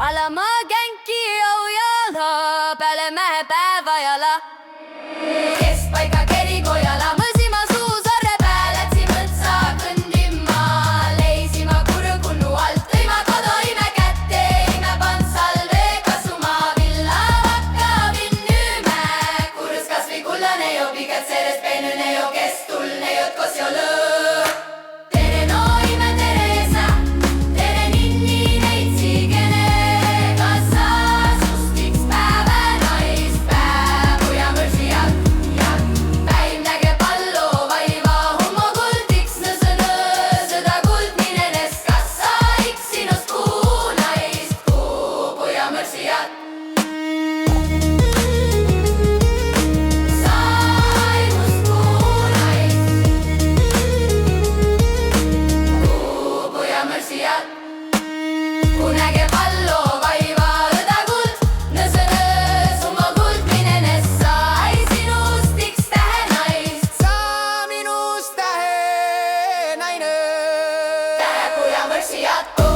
Alama känki joujala, peale mehe päevajala. Keskpaika kerikojala, mõsima suusarre peal, lätsi mõtsa kõndima. Leisima kurgunnu alt, tõima kodu ime kätte, ime pand salve kasuma. Villa vakka vinnüme, kurus kasvi kullane jo, piket sellest peenune jo, kes tulne jot kos jo lõõ. Kunäge pallo vaiva õda kuld, nõsõ-nõs oma kuld mine nessa. Ai sinust iks tähe naist, sa minust tähe naine. tähe puja mõrsi jatku.